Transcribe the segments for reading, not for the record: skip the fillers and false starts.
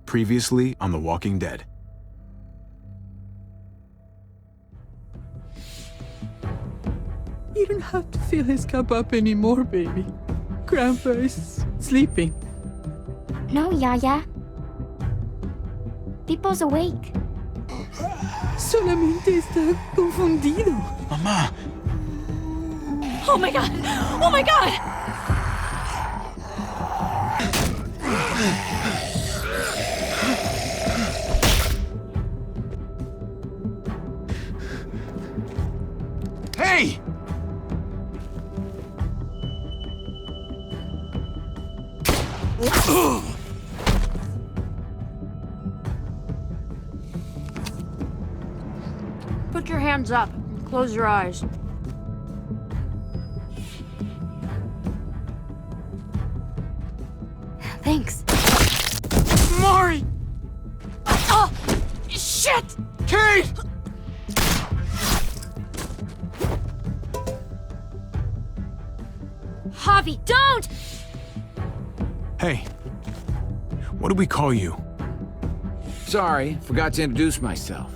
Previously on The Walking Dead. You don't have to fill his cup up anymore, baby. Grandpa is sleeping. No, Yaya. Pipo's awake. Solamente está confundido. Mamá! Oh my god! Oh my god! Hey! Put your hands up and close your eyes. Thanks. Mari! Oh! Shit! Kate! Javi, don't! Hey. What do we call you? Sorry, forgot to introduce myself.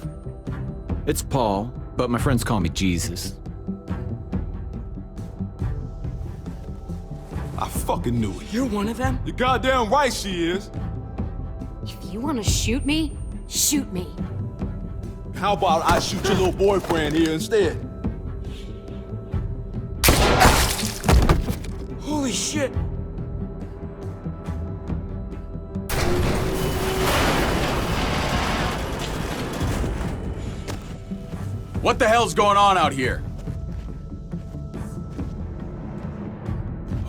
It's Paul, but my friends call me Jesus. I fucking knew it. You're one of them? You're goddamn right she is. If you want to shoot me, shoot me. How about I shoot your little boyfriend here instead? Holy shit! What the hell's going on out here?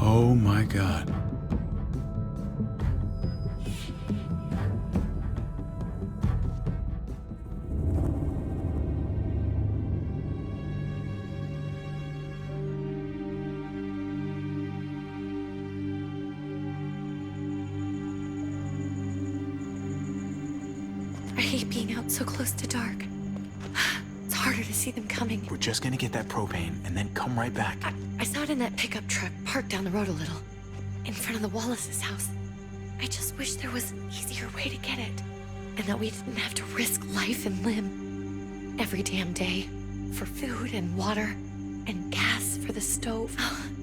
Oh my god. I hate being out so close to dark. It's harder to see them coming. We're just gonna get that propane and then come right back. I saw it in that pickup truck parked down the road a little, in front of the Wallace's house. I just wish there was an easier way to get it, and that we didn't have to risk life and limb every damn day for food and water and gas for the stove.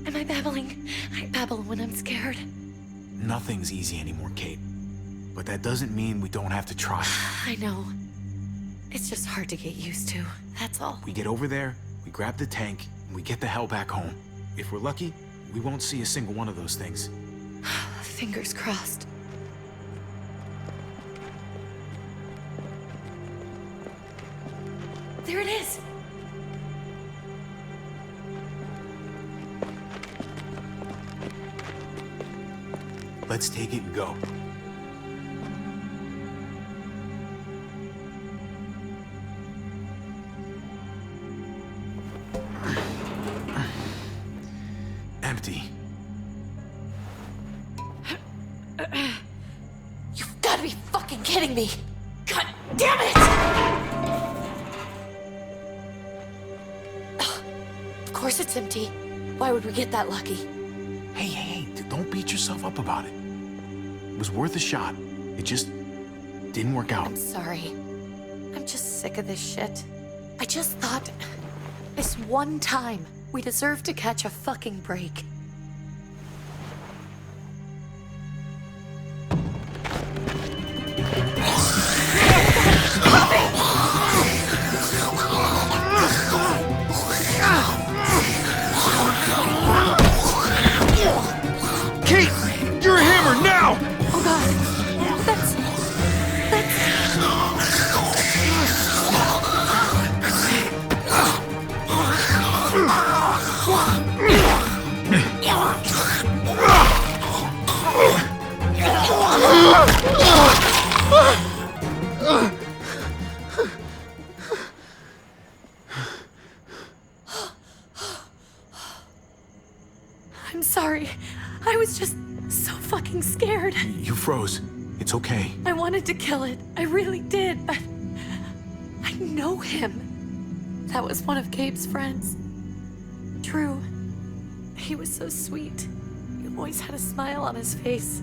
Am I babbling? I babble when I'm scared. Nothing's easy anymore, Kate. But that doesn't mean we don't have to try. I know. It's just hard to get used to, that's all. We get over there, we grab the tank, and we get the hell back home. If we're lucky, we won't see a single one of those things. Fingers crossed. There it is! Let's take it and go. Empty. You've gotta be fucking kidding me! God damn it! Ugh, of course it's empty. Why would we get that lucky? Hey, don't beat yourself up about it. It was worth a shot. It just didn't work out. I'm sorry. I'm just sick of this shit. I just thought, this one time, we deserve to catch a fucking break. Kate! You're a hammer now! Oh god. That's... I'm sorry. I was just so fucking scared. You froze. It's okay. I wanted to kill it. I really did, but I know him. That was one of Gabe's friends. Drew. He was so sweet. He always had a smile on his face.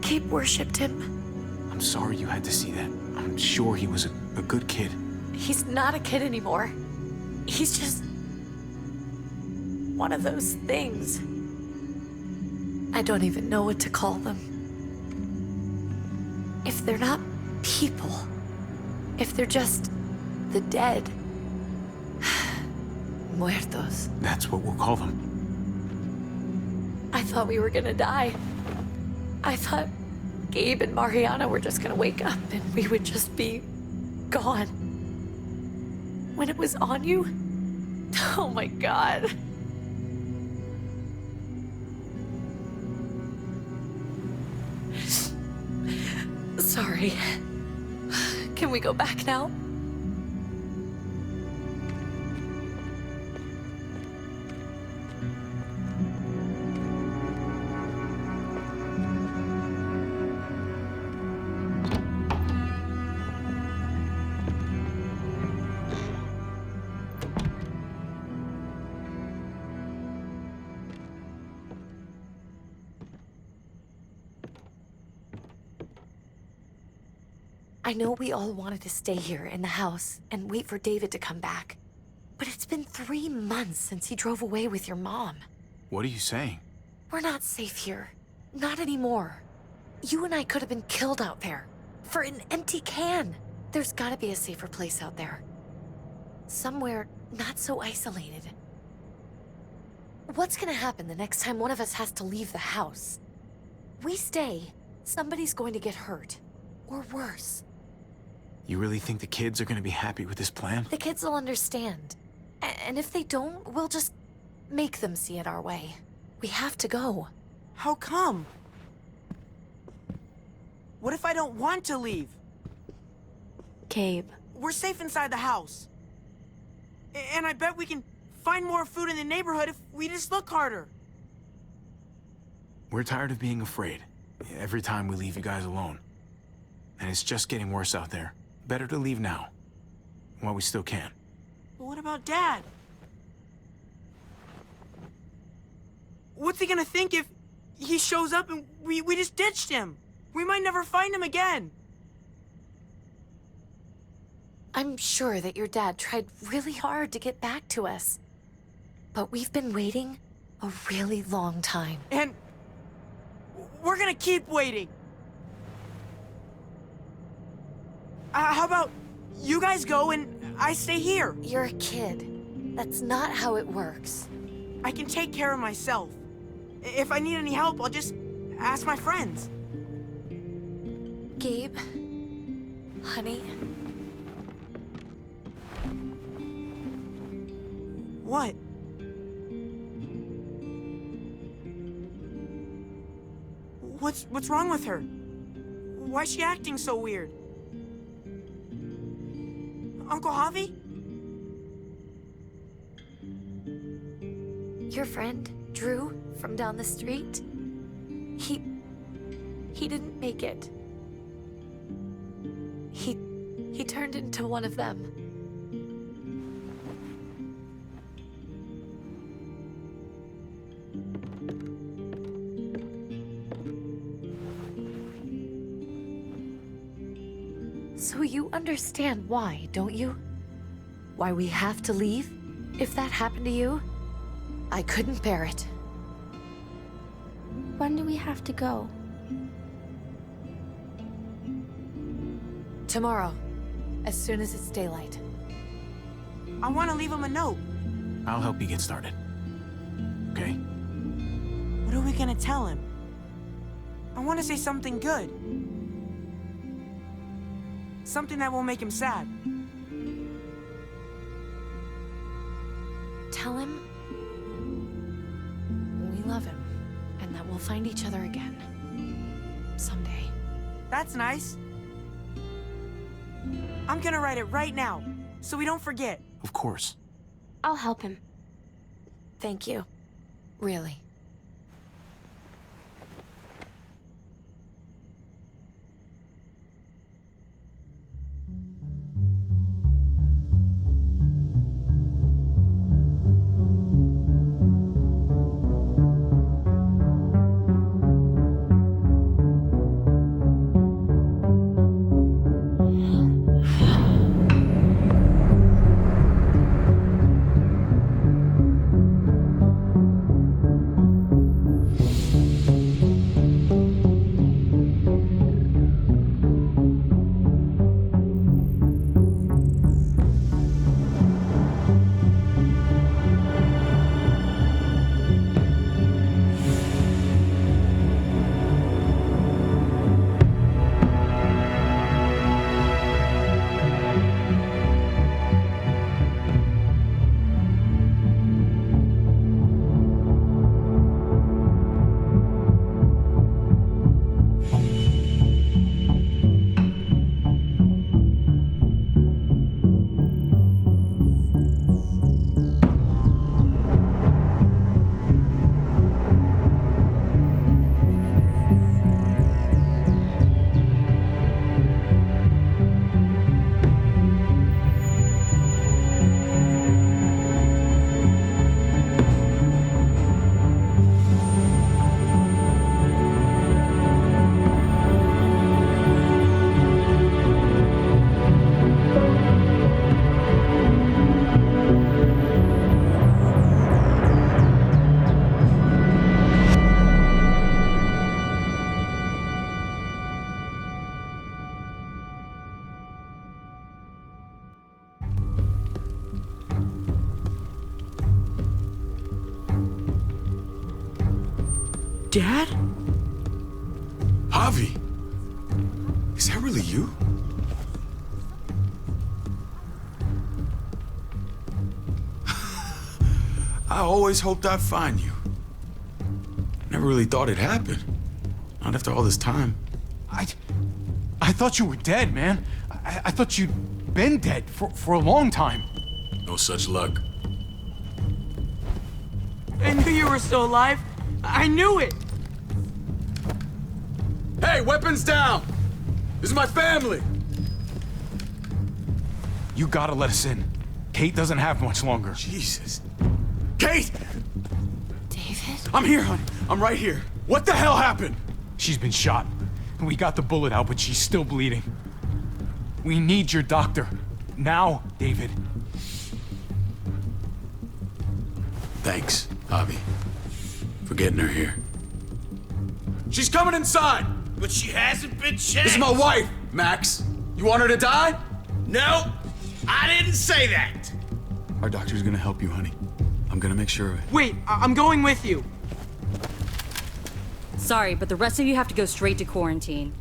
Gabe worshipped him. I'm sorry you had to see that. I'm sure he was a good kid. He's not a kid anymore. He's just one of those things. I don't even know what to call them. If they're not people, if they're just the dead, muertos. That's what we'll call them. I thought we were gonna die. I thought Gabe and Mariana were just gonna wake up and we would just be gone. When it was on you, oh my God. Sorry. Can we go back now? I know we all wanted to stay here in the house and wait for David to come back. But it's been 3 months since he drove away with your mom. What are you saying? We're not safe here. Not anymore. You and I could have been killed out there. For an empty can. There's gotta be a safer place out there. Somewhere not so isolated. What's gonna happen the next time one of us has to leave the house? We stay, somebody's going to get hurt. Or worse. You really think the kids are gonna be happy with this plan? The kids will understand. And if they don't, we'll just make them see it our way. We have to go. How come? What if I don't want to leave? Gabe. We're safe inside the house. And I bet we can find more food in the neighborhood if we just look harder. We're tired of being afraid. Every time we leave you guys alone. And it's just getting worse out there. Better to leave now. While we still can. But what about Dad? What's he gonna think if he shows up and we just ditched him? We might never find him again. I'm sure that your dad tried really hard to get back to us. But we've been waiting a really long time. And we're gonna keep waiting. How about you guys go and I stay here? You're a kid. That's not how it works. I can take care of myself. If I need any help, I'll just ask my friends. Gabe, honey, What? What's wrong with her? Why is she acting so weird? Uncle Javi? your friend, Drew, from down the street, he didn't make it. He turned into one of them. So you understand why, don't you? Why we have to leave? If that happened to you, I couldn't bear it. When do we have to go? Tomorrow, as soon as it's daylight. I want to leave him a note. I'll help you get started. Okay? What are we gonna tell him? I want to say something good. Something that won't make him sad. Tell him we love him and that we'll find each other again. Someday. That's nice. I'm gonna write it right now, so we don't forget. Of course. I'll help him. Thank you. Really. Dad? Javi! Is that really you? I always hoped I'd find you. Never really thought it'd happen. Not after all this time. I thought you were dead, man. I thought you'd been dead for a long time. No such luck. I knew you were still alive. I knew it. Hey, weapons down! This is my family! You gotta let us in. Kate doesn't have much longer. Jesus. Kate! David? I'm here, honey. I'm right here. What the hell happened? She's been shot. We got the bullet out, but she's still bleeding. We need your doctor. Now, David. Thanks, Javi, for getting her here. She's coming inside! But she hasn't been checked. This is my wife, Max. You want her to die? No, I didn't say that. Our doctor's gonna help you, honey. I'm gonna make sure of it. Wait, I'm going with you. Sorry, but the rest of you have to go straight to quarantine.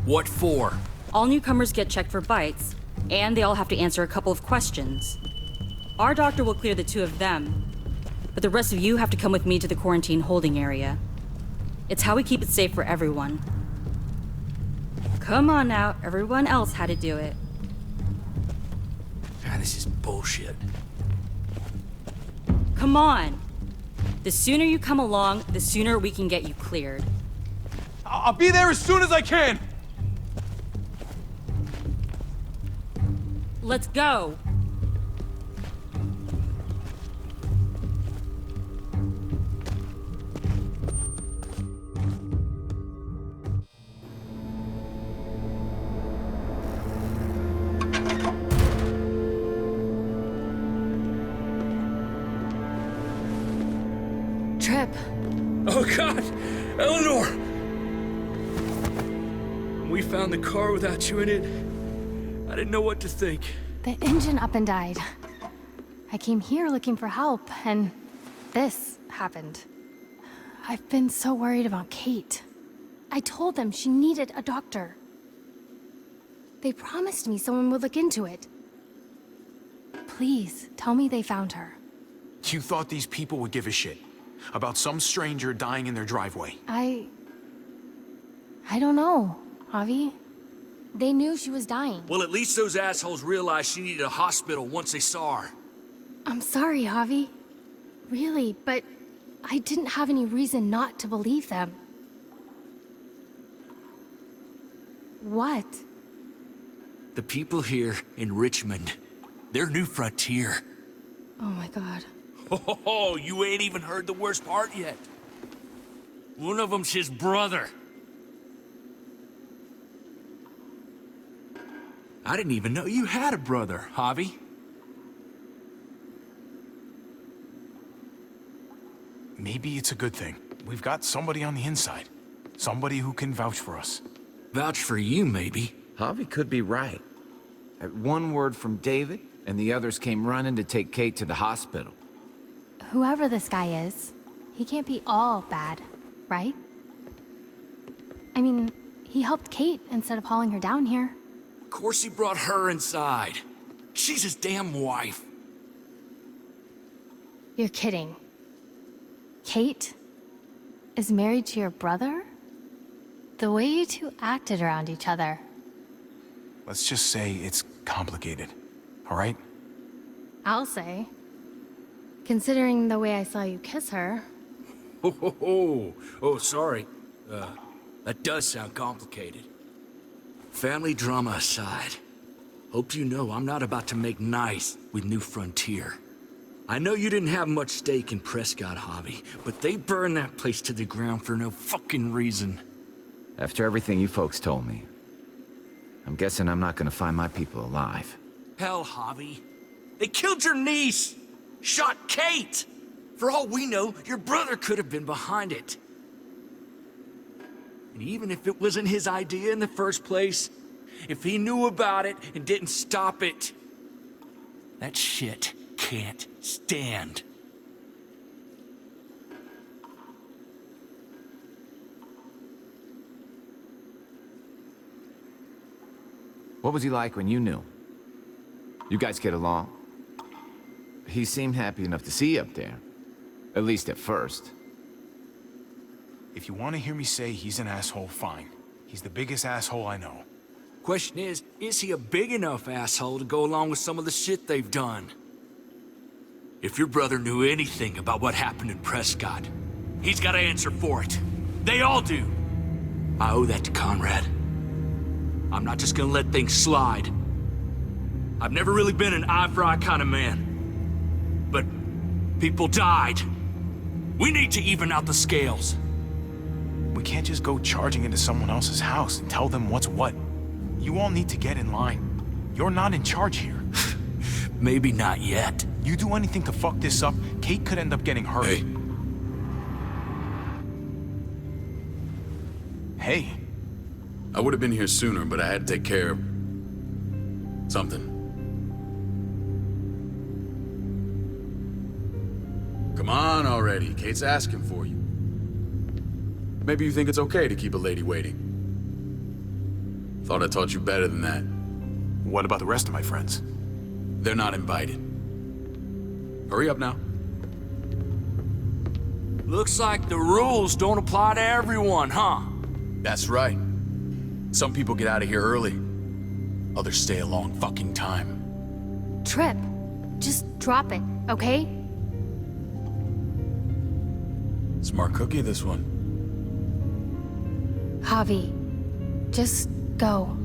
What for? All newcomers get checked for bites, and they all have to answer a couple of questions. Our doctor will clear the two of them, but the rest of you have to come with me to the quarantine holding area. It's how we keep it safe for everyone. Come on now, everyone else had to do it. God, this is bullshit. Come on. The sooner you come along, the sooner we can get you cleared. I'll be there as soon as I can. Let's go. Trip. Oh God, Eleanor! When we found the car without you in it, I didn't know what to think. The engine up and died. I came here looking for help, and this happened. I've been so worried about Kate. I told them she needed a doctor. They promised me someone would look into it. Please, tell me they found her. You thought these people would give a shit about some stranger dying in their driveway. I don't know, Javi. They knew she was dying. Well, at least those assholes realized she needed a hospital once they saw her. I'm sorry, Javi. Really, but I didn't have any reason not to believe them. What? The people here in Richmond, their new frontier. Oh my god. Oh, you ain't even heard the worst part yet. One of them's his brother. I didn't even know you had a brother, Javi. Maybe it's a good thing. We've got somebody on the inside. Somebody who can vouch for us. Vouch for you, maybe. Javi could be right. At one word from David, and the others came running to take Kate to the hospital. Whoever this guy is, he can't be all bad, right? I mean, he helped Kate instead of hauling her down here. Of course he brought her inside. She's his damn wife. You're kidding. Kate is married to your brother? The way you two acted around each other. Let's just say it's complicated, all right? I'll say. Considering the way I saw you kiss her. Oh, sorry. That does sound complicated. Family drama aside, hope you know I'm not about to make nice with New Frontier. I know you didn't have much stake in Prescott, Javi, but they burned that place to the ground for no fucking reason. After everything you folks told me, I'm guessing I'm not gonna find my people alive. Hell, Javi. They killed your niece! Shot Kate! For all we know, your brother could have been behind it. And even if it wasn't his idea in the first place, if he knew about it and didn't stop it, that shit can't stand. What was he like when you knew? You guys get along? He seemed happy enough to see you up there. At least at first. If you want to hear me say he's an asshole, fine. He's the biggest asshole I know. Question is he a big enough asshole to go along with some of the shit they've done? If your brother knew anything about what happened in Prescott, he's got to answer for it. They all do. I owe that to Conrad. I'm not just gonna let things slide. I've never really been an eye-for-eye kind of man. But people died. We need to even out the scales. We can't just go charging into someone else's house and tell them what's what. You all need to get in line. You're not in charge here. Maybe not yet. You do anything to fuck this up, Kate could end up getting hurt. Hey. Hey. I would have been here sooner, but I had to take care of something. Come on already. Kate's asking for you. Maybe you think it's okay to keep a lady waiting. Thought I taught you better than that. What about the rest of my friends? They're not invited. Hurry up now. Looks like the rules don't apply to everyone, huh? That's right. Some people get out of here early. Others stay a long fucking time. Trip, just drop it, okay? Smart cookie, this one. Javi, just go.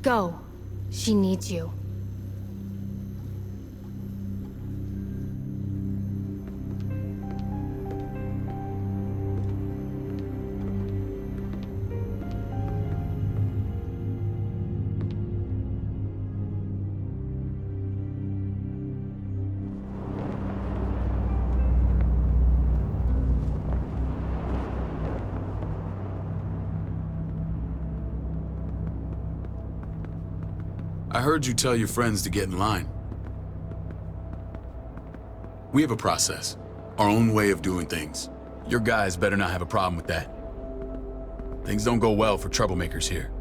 Go. She needs you. I heard you tell your friends to get in line. We have a process, our own way of doing things. Your guys better not have a problem with that. Things don't go well for troublemakers here.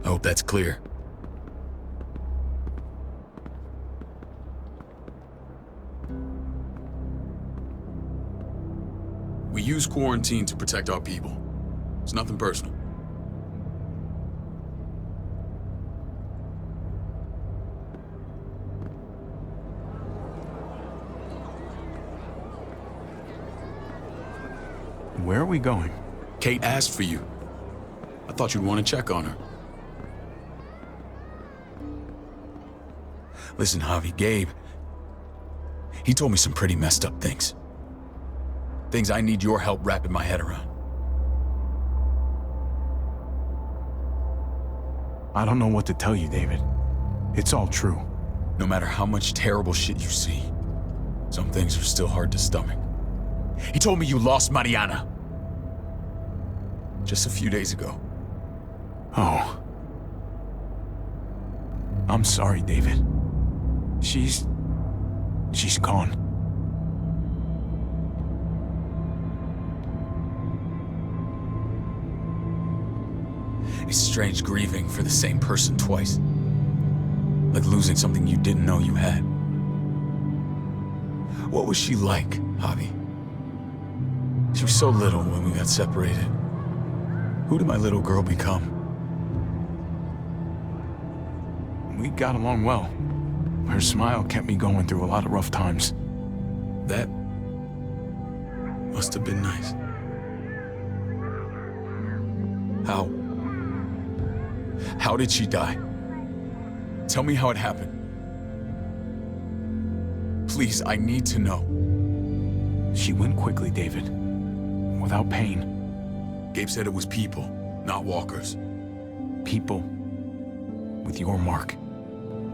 I hope that's clear. We use quarantine to protect our people. It's nothing personal. Where are we going? Kate asked for you. I thought you'd want to check on her. Listen, Javi, Gabe, he told me some pretty messed up things. Things I need your help wrapping my head around. I don't know what to tell you, David. It's all true. No matter how much terrible shit you see, some things are still hard to stomach. He told me you lost Mariana. Just a few days ago. Oh. I'm sorry, David. She's gone. It's strange grieving for the same person twice. Like losing something you didn't know you had. What was she like, Javi? She was so little when we got separated. Who did my little girl become? We got along well. Her smile kept me going through a lot of rough times. That must have been nice. How did she die? Tell me how it happened. Please, I need to know. She went quickly, David. Without pain. Gabe said it was people, not walkers. People with your mark.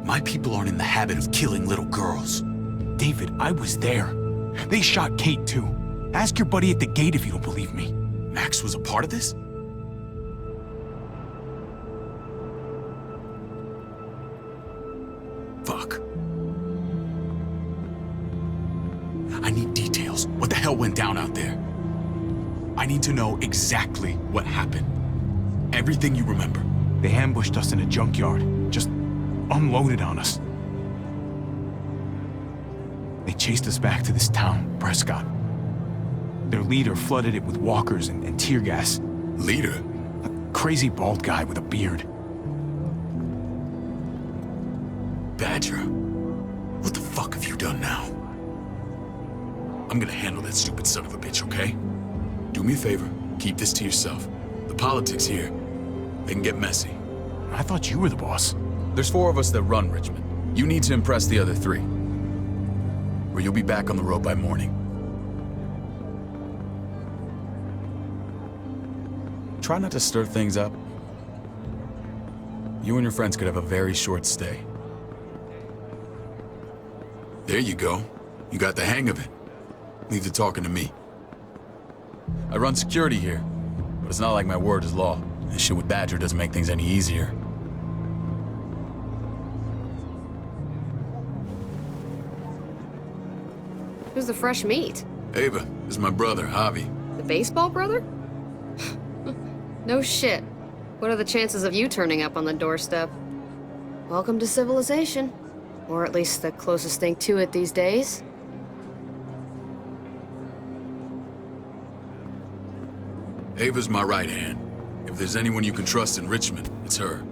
My people aren't in the habit of killing little girls. David, I was there. They shot Kate too. Ask your buddy at the gate if you don't believe me. Max was a part of this? I need details. What the hell went down out there? I need to know exactly what happened. Everything you remember. They ambushed us in a junkyard. Just unloaded on us. They chased us back to this town, Prescott. Their leader flooded it with walkers and tear gas. Leader? A crazy bald guy with a beard. Badger, what the fuck have you done now? I'm gonna handle that stupid son of a bitch, okay? Do me a favor, keep this to yourself. The politics here, they can get messy. I thought you were the boss. There's 4 of us that run Richmond. You need to impress the other 3. Or you'll be back on the road by morning. Try not to stir things up. You and your friends could have a very short stay. There you go. You got the hang of it. Leave the talking to me. I run security here, but it's not like my word is law. This shit with Badger doesn't make things any easier. Who's the fresh meat? Ava, this is my brother, Javi. The baseball brother? No shit. What are the chances of you turning up on the doorstep? Welcome to civilization. Or at least the closest thing to it these days. Ava's my right hand. If there's anyone you can trust in Richmond, it's her.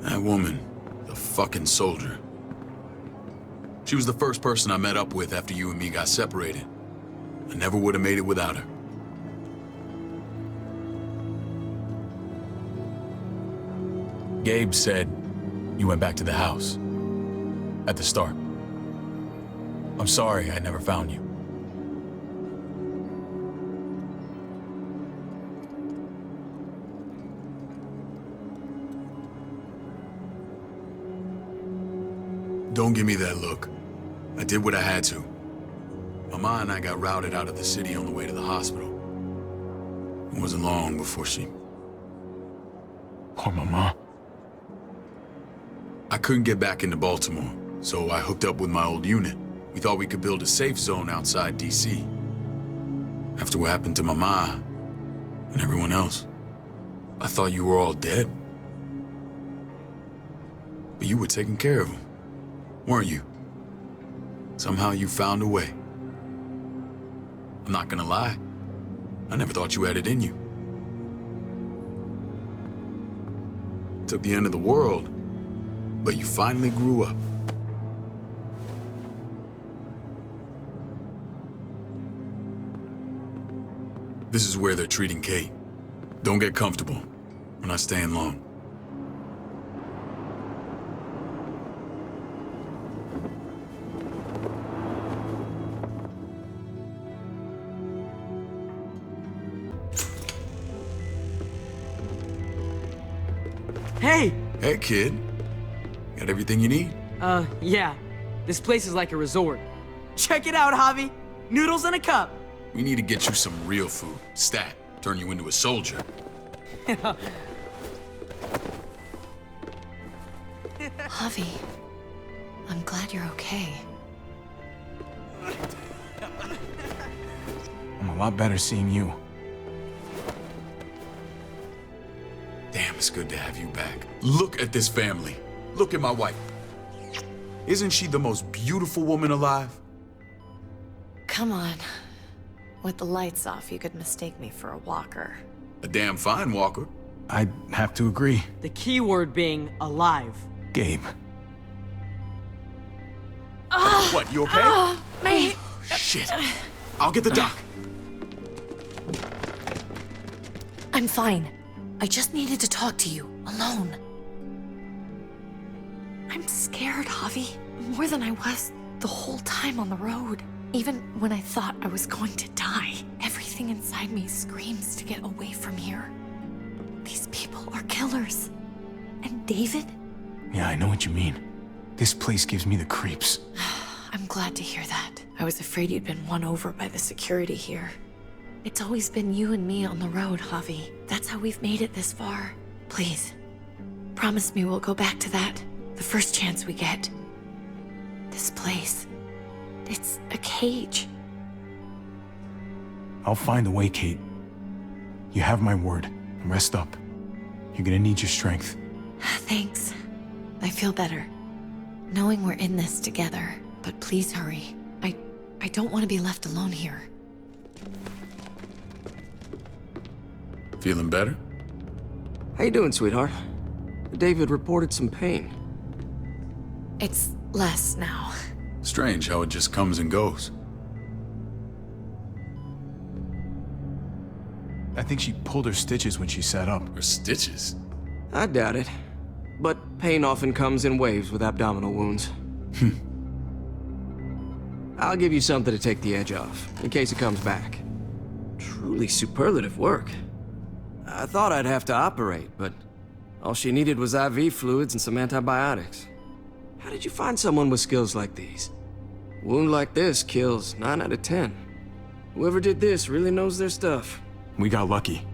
That woman, the fucking soldier. She was the first person I met up with after you and me got separated. I never would have made it without her. Gabe said you went back to the house. At the start. I'm sorry I never found you. Don't give me that look. I did what I had to. Mama and I got routed out of the city on the way to the hospital. It wasn't long before she... Poor Mama. I couldn't get back into Baltimore, so I hooked up with my old unit. We thought we could build a safe zone outside D.C. After what happened to Mama and everyone else, I thought you were all dead. But you were taking care of them, weren't you? Somehow you found a way. I'm not gonna lie. I never thought you had it in you. It took the end of the world, but you finally grew up. This is where they're treating Kate. Don't get comfortable. We're not staying long. Hey! Hey, kid. Got everything you need? Yeah. This place is like a resort. Check it out, Javi. Noodles in a cup. We need to get you some real food. Stat. Turn you into a soldier. Javi, I'm glad you're okay. I'm a lot better seeing you. Damn, it's good to have you back. Look at this family. Look at my wife. Isn't she the most beautiful woman alive? Come on. With the lights off, you could mistake me for a walker. A damn fine walker. I'd have to agree. The key word being alive. Gabe. What, you okay? Me. Shit. I'll get the doc. I'm fine. I just needed to talk to you, alone. I'm scared, Javi. More than I was the whole time on the road. Even when I thought I was going to die, everything inside me screams to get away from here. These people are killers. And David? Yeah, I know what you mean. This place gives me the creeps. I'm glad to hear that. I was afraid you'd been won over by the security here. It's always been you and me on the road, Javi. That's how we've made it this far. Please, promise me we'll go back to that the first chance we get. This place, it's a cage. I'll find a way, Kate. You have my word. Rest up. You're gonna need your strength. Thanks. I feel better. Knowing we're in this together. But please hurry. I don't want to be left alone here. Feeling better? How you doing, sweetheart? David reported some pain. It's less now. Strange how it just comes and goes. I think she pulled her stitches when she sat up. Her stitches? I doubt it. But pain often comes in waves with abdominal wounds. I'll give you something to take the edge off, in case it comes back. Truly superlative work. I thought I'd have to operate, but all she needed was IV fluids and some antibiotics. How did you find someone with skills like these? A wound like this kills 9 out of 10. Whoever did this really knows their stuff. We got lucky.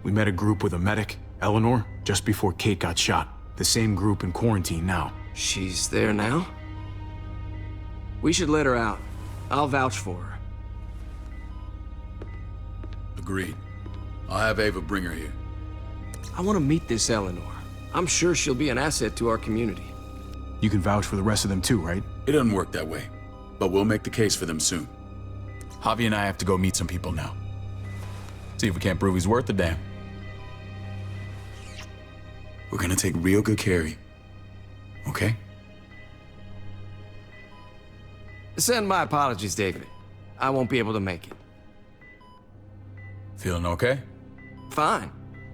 We met a group with a medic, Eleanor, just before Kate got shot. The same group in quarantine now. She's there now? We should let her out. I'll vouch for her. Agreed. I'll have Ava bring her here. I want to meet this Eleanor. I'm sure she'll be an asset to our community. You can vouch for the rest of them too, right? It doesn't work that way, but we'll make the case for them soon. Javi and I have to go meet some people now. See if we can't prove he's worth a damn. We're gonna take real good care of you, okay? Send my apologies, David. I won't be able to make it. Feeling okay? Fine.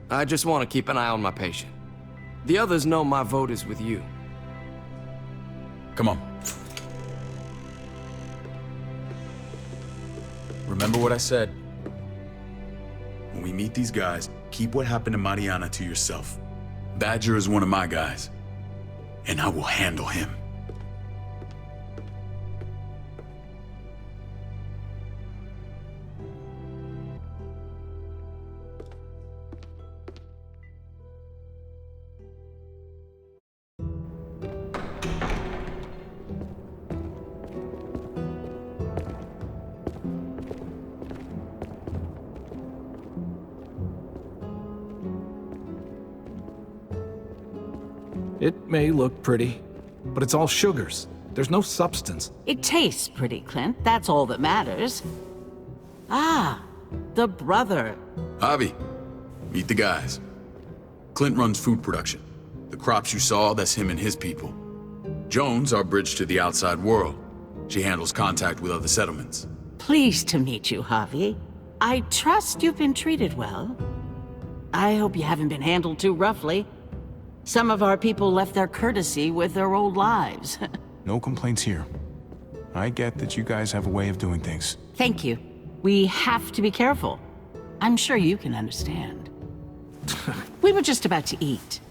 I just want to keep an eye on my patient. The others know my vote is with you. Come on. Remember what I said. When we meet these guys, keep what happened to Mariana to yourself. Badger is one of my guys, and I will handle him. It may look pretty, but it's all sugars. There's no substance. It tastes pretty, Clint. That's all that matters. Ah, the brother. Javi, meet the guys. Clint runs food production. The crops you saw, that's him and his people. Jones, our bridge to the outside world. She handles contact with other settlements. Pleased to meet you, Javi. I trust you've been treated well. I hope you haven't been handled too roughly. Some of our people left their courtesy with their old lives. No complaints here. I get that you guys have a way of doing things. Thank you. We have to be careful. I'm sure you can understand. We were just about to eat.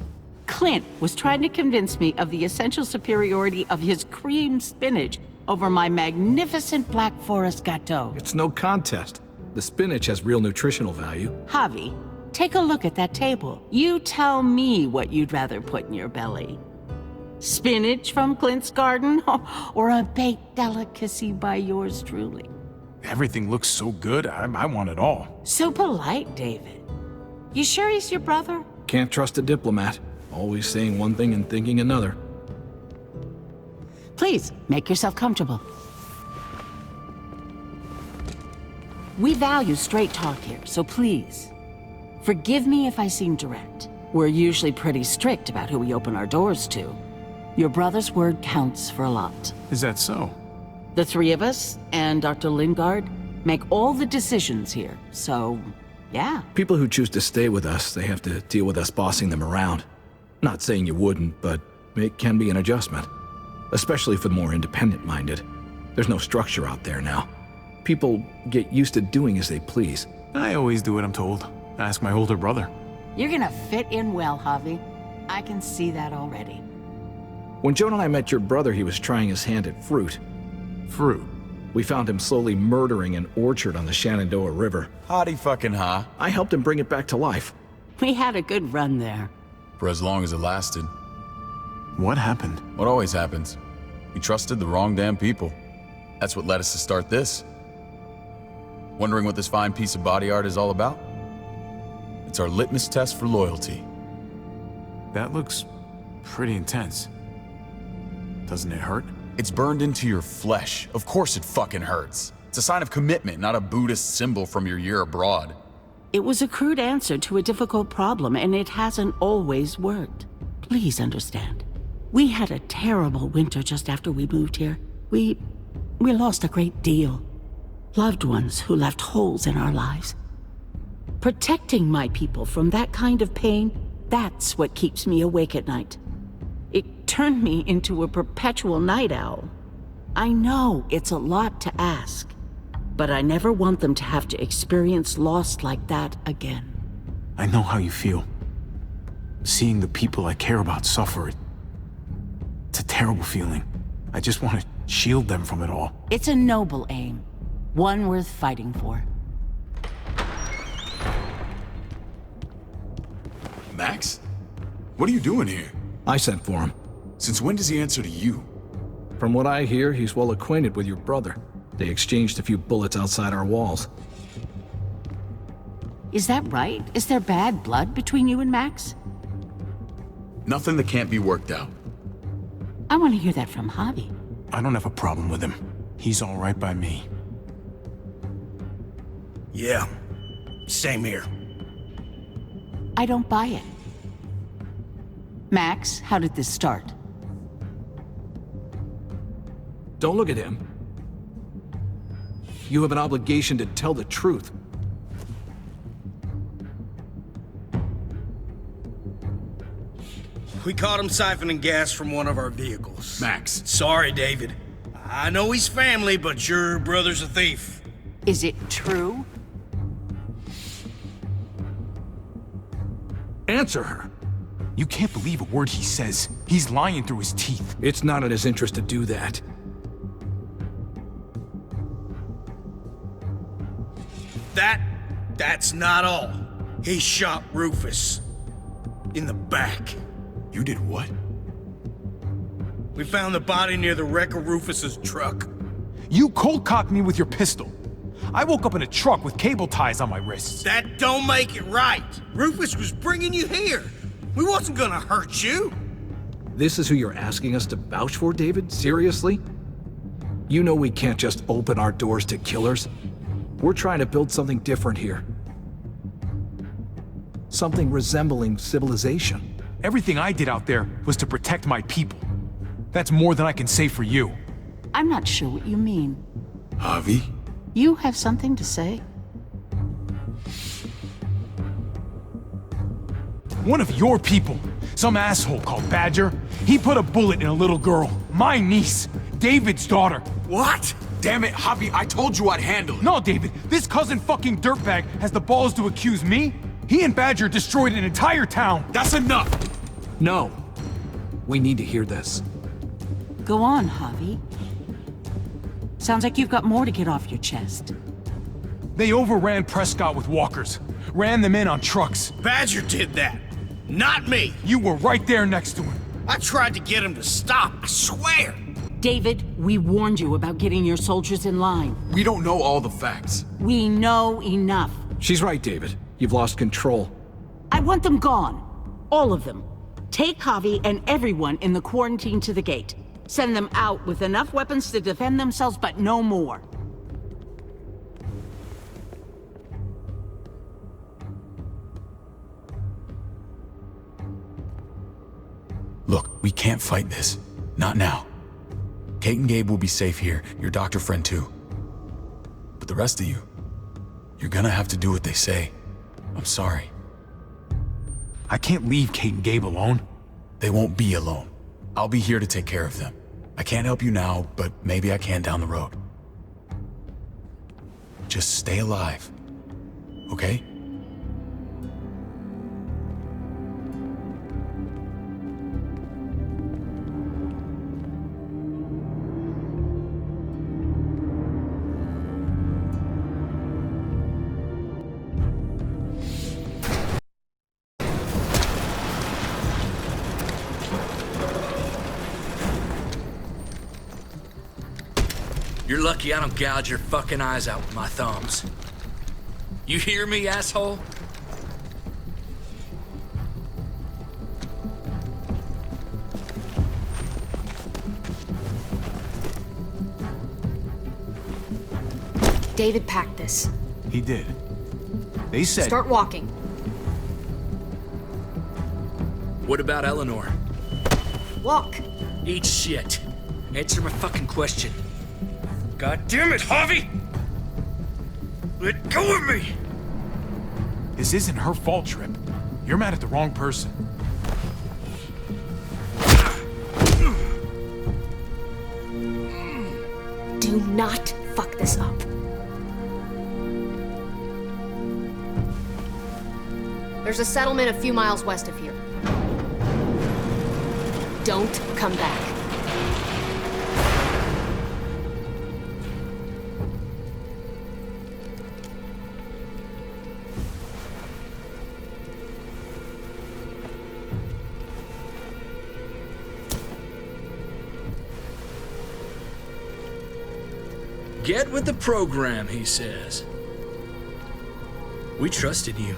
Clint was trying to convince me of the essential superiority of his cream spinach over my magnificent Black Forest gâteau. It's no contest. The spinach has real nutritional value. Javi, take a look at that table. You tell me what you'd rather put in your belly. Spinach from Clint's garden, or a baked delicacy by yours truly? Everything looks so good, I want it all. So polite, David. You sure he's your brother? Can't trust a diplomat. Always saying one thing and thinking another. Please, make yourself comfortable. We value straight talk here, so please, forgive me if I seem direct. We're usually pretty strict about who we open our doors to. Your brother's word counts for a lot. Is that so? The three of us and Dr. Lingard make all the decisions here, so yeah. People who choose to stay with us, they have to deal with us bossing them around. Not saying you wouldn't, but it can be an adjustment. Especially for the more independent-minded. There's no structure out there now. People get used to doing as they please. I always do what I'm told. Ask my older brother. You're gonna fit in well, Javi. I can see that already. When Joan and I met your brother, he was trying his hand at fruit. Fruit? We found him slowly murdering an orchard on the Shenandoah River. Hotty fucking ha. I helped him bring it back to life. We had a good run there. For as long as it lasted. What happened? What always happens. We trusted the wrong damn people. That's what led us to start this. Wondering what this fine piece of body art is all about? It's our litmus test for loyalty. That looks pretty intense. Doesn't it hurt? It's burned into your flesh. Of course it fucking hurts. It's a sign of commitment, not a Buddhist symbol from your year abroad. It was a crude answer to a difficult problem, and it hasn't always worked. Please understand. We had a terrible winter just after we moved here. We lost a great deal. Loved ones who left holes in our lives. Protecting my people from that kind of pain, that's what keeps me awake at night. It turned me into a perpetual night owl. I know it's a lot to ask, but I never want them to have to experience loss like that again. I know how you feel. Seeing the people I care about suffer, it's a terrible feeling. I just want to shield them from it all. It's a noble aim, one worth fighting for. Max? What are you doing here? I sent for him. Since when does he answer to you? From what I hear, he's well acquainted with your brother. They exchanged a few bullets outside our walls. Is that right? Is there bad blood between you and Max? Nothing that can't be worked out. I want to hear that from Javi. I don't have a problem with him. He's all right by me. Yeah, same here. I don't buy it. Max, how did this start? Don't look at him. You have an obligation to tell the truth. We caught him siphoning gas from one of our vehicles. Max. Sorry, David. I know he's family, but your brother's a thief. Is it true? Answer her. You can't believe a word he says. He's lying through his teeth. It's not in his interest to do that. That's not all. He shot Rufus. In the back. You did what? We found the body near the wreck of Rufus's truck. You cold-cocked me with your pistol. I woke up in a truck with cable ties on my wrists. That don't make it right. Rufus was bringing you here. We wasn't gonna hurt you. This is who you're asking us to vouch for, David? Seriously? You know we can't just open our doors to killers. We're trying to build something different here. Something resembling civilization. Everything I did out there was to protect my people. That's more than I can say for you. I'm not sure what you mean. Javi? You have something to say? One of your people, some asshole called Badger, he put a bullet in a little girl, my niece, David's daughter. What? Damn it, Javi, I told you I'd handle it. No, David, this cousin fucking dirtbag has the balls to accuse me? He and Badger destroyed an entire town. That's enough! No. We need to hear this. Go on, Javi. Sounds like you've got more to get off your chest. They overran Prescott with walkers, ran them in on trucks. Badger did that, not me. You were right there next to him. I tried to get him to stop, I swear. David, we warned you about getting your soldiers in line. We don't know all the facts. We know enough. She's right, David. You've lost control. I want them gone. All of them. Take Javi and everyone in the quarantine to the gate. Send them out with enough weapons to defend themselves, but no more. Look, we can't fight this. Not now. Kate and Gabe will be safe here, your doctor friend too. But the rest of you, you're gonna have to do what they say. I'm sorry. I can't leave Kate and Gabe alone. They won't be alone. I'll be here to take care of them. I can't help you now, but maybe I can down the road. Just stay alive, okay? You're lucky I don't gouge your fucking eyes out with my thumbs. You hear me, asshole? David packed this. He did. They said... Start walking. What about Eleanor? Walk. Eat shit. Answer my fucking question. God damn it, Harvey! Let go of me! This isn't her fault, Trip. You're mad at the wrong person. Do not fuck this up. There's a settlement a few miles west of here. Don't come back. Get with the program, he says. We trusted you.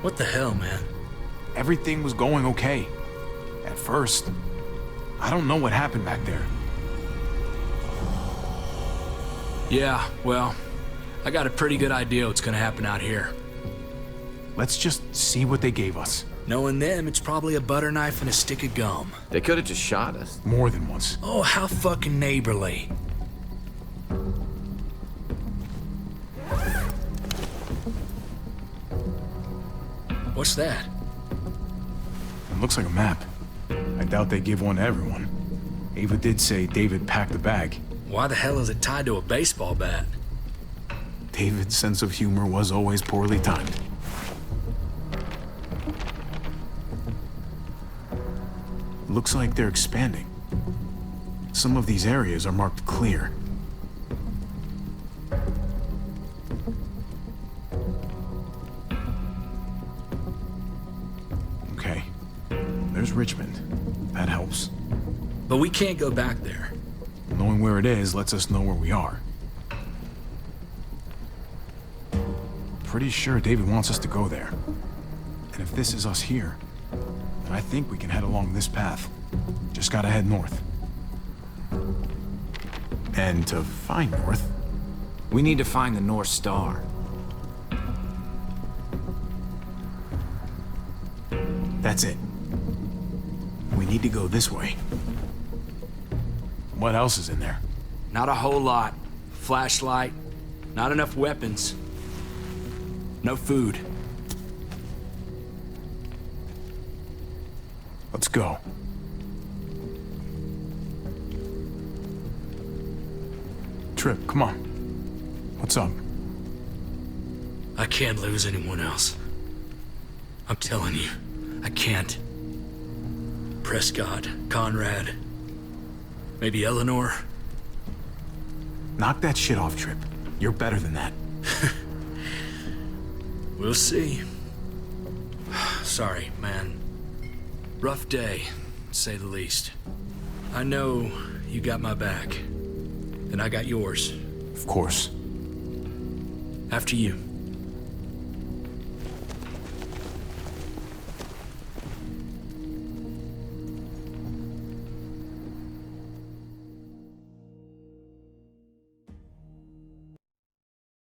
What the hell, man? Everything was going okay. At first. I don't know what happened back there. Yeah, well, I got a pretty good idea what's gonna happen out here. Let's just see what they gave us. Knowing them, it's probably a butter knife and a stick of gum. They could have just shot us. More than once. Oh, how fucking neighborly. What's that? It looks like a map. I doubt they give one to everyone. Ava did say David packed the bag. Why the hell is it tied to a baseball bat? David's sense of humor was always poorly timed. Looks like they're expanding. Some of these areas are marked clear. Okay. There's Richmond. That helps. But we can't go back there. Knowing where it is lets us know where we are. Pretty sure David wants us to go there. And if this is us here, then I think we can head along this path. Just gotta head north. And to find north... We need to find the North Star. That's it. We need to go this way. What else is in there? Not a whole lot. Flashlight, not enough weapons. No food. Let's go. Trip, come on. What's up? I can't lose anyone else. I'm telling you, I can't. Prescott, Conrad, maybe Eleanor. Knock that shit off, Trip. You're better than that. We'll see. Sorry, man. Rough day, to say the least. I know you got my back, and I got yours. Of course. After you.